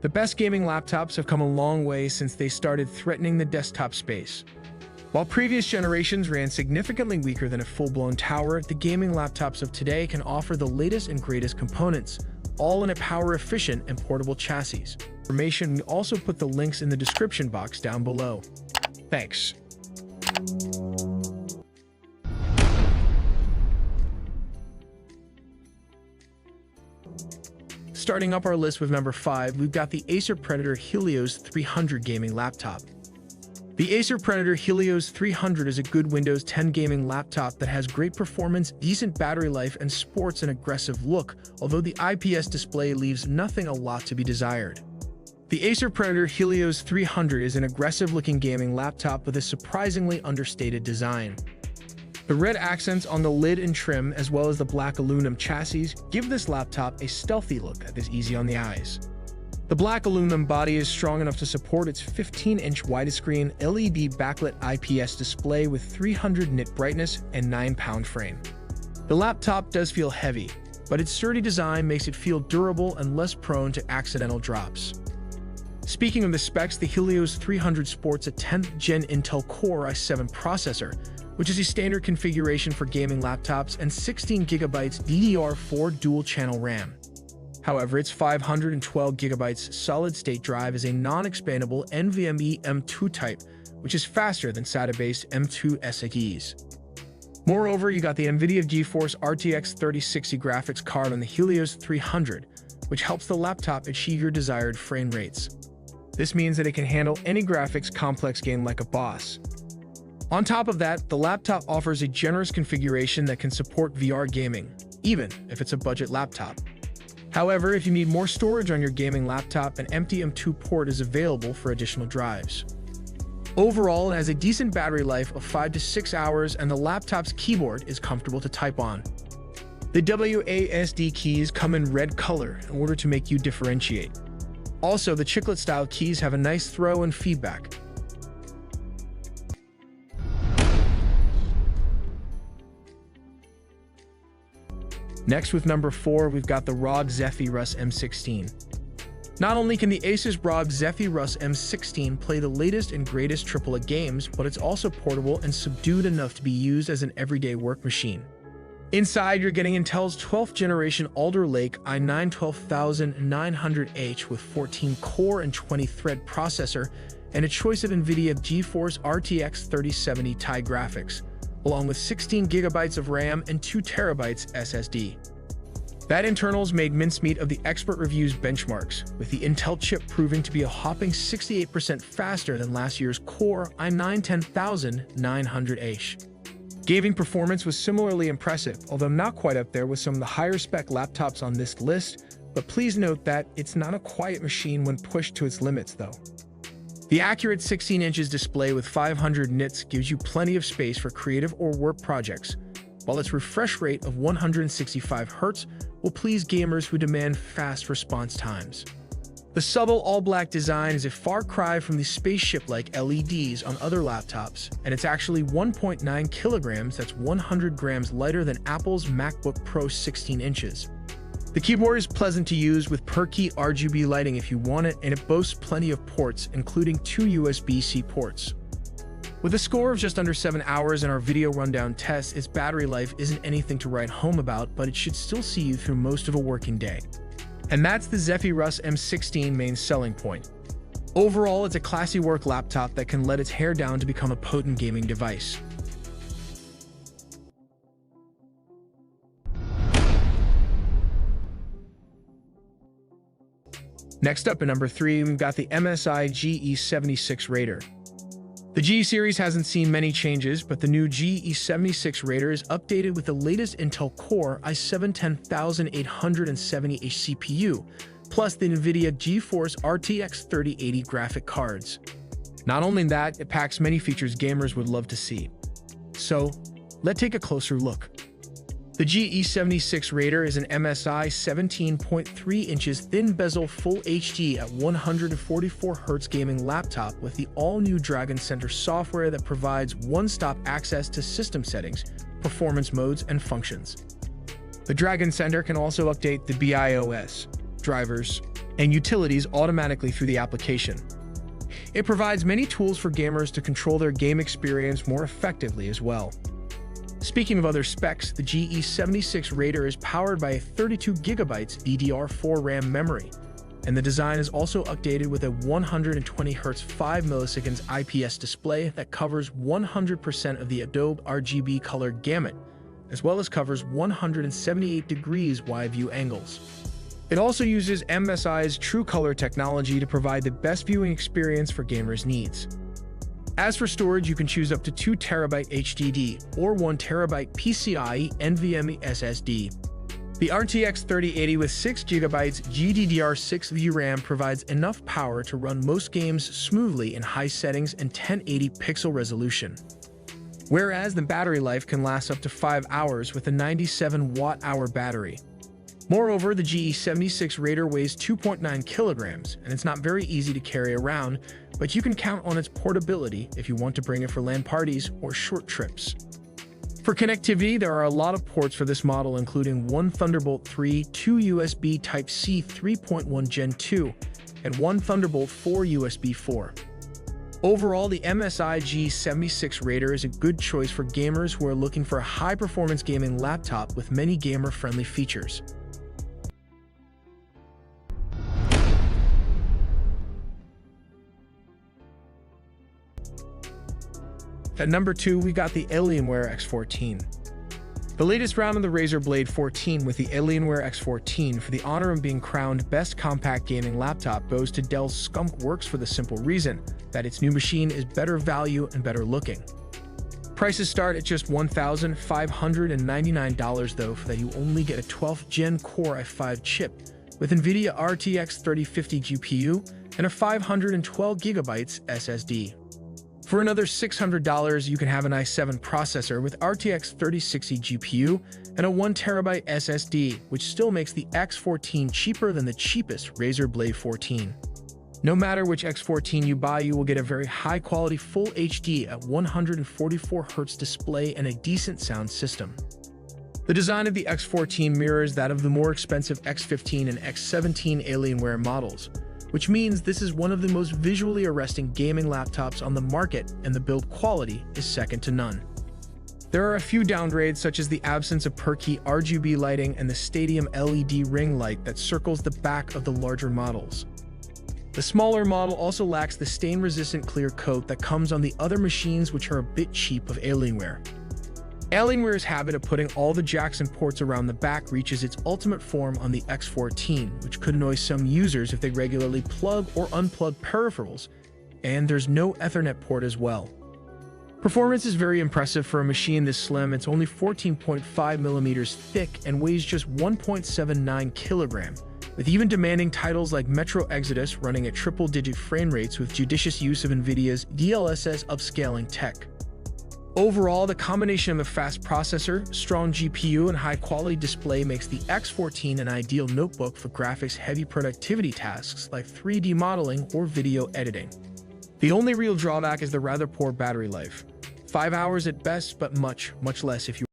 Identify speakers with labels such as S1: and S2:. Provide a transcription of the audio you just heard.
S1: The best gaming laptops have come a long way since they started threatening the desktop space. While previous generations ran significantly weaker than a full-blown tower, the gaming laptops of today can offer the latest and greatest components, all in a power-efficient and portable chassis. We also put the links in the description box down below. Thanks. Starting up our list with number 5, we've got the Acer Predator Helios 300 gaming laptop. The Acer Predator Helios 300 is a good Windows 10 gaming laptop that has great performance, decent battery life, and sports an aggressive look, although the IPS display leaves a lot to be desired. The Acer Predator Helios 300 is an aggressive-looking gaming laptop with a surprisingly understated design. The red accents on the lid and trim, as well as the black aluminum chassis, give this laptop a stealthy look that is easy on the eyes. The black aluminum body is strong enough to support its 15-inch widescreen LED backlit IPS display with 300 nit brightness and 9-pound frame. The laptop does feel heavy, but its sturdy design makes it feel durable and less prone to accidental drops. Speaking of the specs, the Helios 300 sports a 10th Gen Intel Core i7 processor, which is a standard configuration for gaming laptops, and 16GB DDR4 dual-channel RAM. However, its 512GB solid-state drive is a non-expandable NVMe M2 type, which is faster than SATA-based M2 SSDs. Moreover, you got the NVIDIA GeForce RTX 3060 graphics card on the Helios 300, which helps the laptop achieve your desired frame rates. This means that it can handle any graphics complex game like a boss. On top of that, the laptop offers a generous configuration that can support VR gaming, even if it's a budget laptop. However, if you need more storage on your gaming laptop, an empty M2 port is available for additional drives. Overall, it has a decent battery life of 5 to 6 hours, and the laptop's keyboard is comfortable to type on. The WASD keys come in red color in order to make you differentiate. Also, the chiclet-style keys have a nice throw and feedback. Next, with number 4, we've got the ROG Zephyrus M16. Not only can the Asus ROG Zephyrus M16 play the latest and greatest AAA games, but it's also portable and subdued enough to be used as an everyday work machine. Inside, you're getting Intel's 12th generation Alder Lake i9 12900H with 14-core and 20-thread processor, and a choice of NVIDIA GeForce RTX 3070 Ti graphics, along with 16GB of RAM and 2TB SSD. That internals made mincemeat of the expert reviews benchmarks, with the Intel chip proving to be a hopping 68% faster than last year's Core i9 10900H. Gaming performance was similarly impressive, although not quite up there with some of the higher spec laptops on this list, but please note that it's not a quiet machine when pushed to its limits though. The accurate 16 inches display with 500 nits gives you plenty of space for creative or work projects, while its refresh rate of 165Hz will please gamers who demand fast response times. The subtle all-black design is a far cry from the spaceship-like LEDs on other laptops, and it's actually 1.9 kilograms, that's 100 grams lighter than Apple's MacBook Pro 16 inches. The keyboard is pleasant to use with per-key RGB lighting if you want it, and it boasts plenty of ports, including 2 USB-C ports. With a score of just under 7 hours in our video rundown test, its battery life isn't anything to write home about, but it should still see you through most of a working day. And that's the Zephyrus M16 main selling point. Overall, it's a classy work laptop that can let its hair down to become a potent gaming device. Next up at number 3, we've got the MSI GE76 Raider. The G series hasn't seen many changes, but the new GE76 Raider is updated with the latest Intel Core i7 10870H CPU, plus the NVIDIA GeForce RTX 3080 graphic cards. Not only that, it packs many features gamers would love to see. So, let's take a closer look. The GE76 Raider is an MSI 17.3 inches thin bezel Full HD at 144Hz gaming laptop with the all-new Dragon Center software that provides one-stop access to system settings, performance modes, and functions. The Dragon Center can also update the BIOS, drivers, and utilities automatically through the application. It provides many tools for gamers to control their game experience more effectively as well. Speaking of other specs, the GE76 Raider is powered by a 32GB DDR4 RAM memory, and the design is also updated with a 120Hz 5 milliseconds IPS display that covers 100% of the Adobe RGB color gamut, as well as covers 178 degrees wide view angles. It also uses MSI's True Color technology to provide the best viewing experience for gamers' needs. As for storage, you can choose up to 2TB HDD or 1TB PCIe NVMe SSD. The RTX 3080 with 6GB GDDR6 VRAM provides enough power to run most games smoothly in high settings and 1080 pixel resolution. Whereas the battery life can last up to 5 hours with a 97 watt-hour battery. Moreover, the GE76 Raider weighs 2.9 kilograms, and it's not very easy to carry around, but you can count on its portability if you want to bring it for LAN parties or short trips. For connectivity, there are a lot of ports for this model, including one Thunderbolt 3, two USB Type-C 3.1 Gen 2, and one Thunderbolt 4 USB 4. Overall, the MSI G76 Raider is a good choice for gamers who are looking for a high-performance gaming laptop with many gamer-friendly features. At number 2, we got the Alienware X14. The latest round of the Razer Blade 14 with the Alienware X14 for the honor of being crowned Best Compact Gaming Laptop goes to Dell's Skunk Works for the simple reason that its new machine is better value and better looking. Prices start at just $1,599 though, for that you only get a 12th Gen Core i5 chip with NVIDIA RTX 3050 GPU and a 512GB SSD. For another $600, you can have an i7 processor with RTX 3060 GPU and a 1TB SSD, which still makes the X14 cheaper than the cheapest Razer Blade 14. No matter which X14 you buy, you will get a very high-quality Full HD at 144Hz display and a decent sound system. The design of the X14 mirrors that of the more expensive X15 and X17 Alienware models, which means this is one of the most visually arresting gaming laptops on the market, and the build quality is second to none. There are a few downgrades, such as the absence of per-key RGB lighting and the Stadium LED ring light that circles the back of the larger models. The smaller model also lacks the stain-resistant clear coat that comes on the other machines, which are a bit cheap of Alienware. Alienware's habit of putting all the jacks and ports around the back reaches its ultimate form on the X14, which could annoy some users if they regularly plug or unplug peripherals, and there's no Ethernet port as well. Performance is very impressive for a machine this slim. It's only 14.5mm thick and weighs just 1.79 kilograms, with even demanding titles like Metro Exodus running at triple-digit frame rates with judicious use of NVIDIA's DLSS upscaling tech. Overall, the combination of a fast processor, strong GPU, and high-quality display makes the X14 an ideal notebook for graphics-heavy productivity tasks like 3D modeling or video editing. The only real drawback is the rather poor battery life. 5 hours at best, but much less if you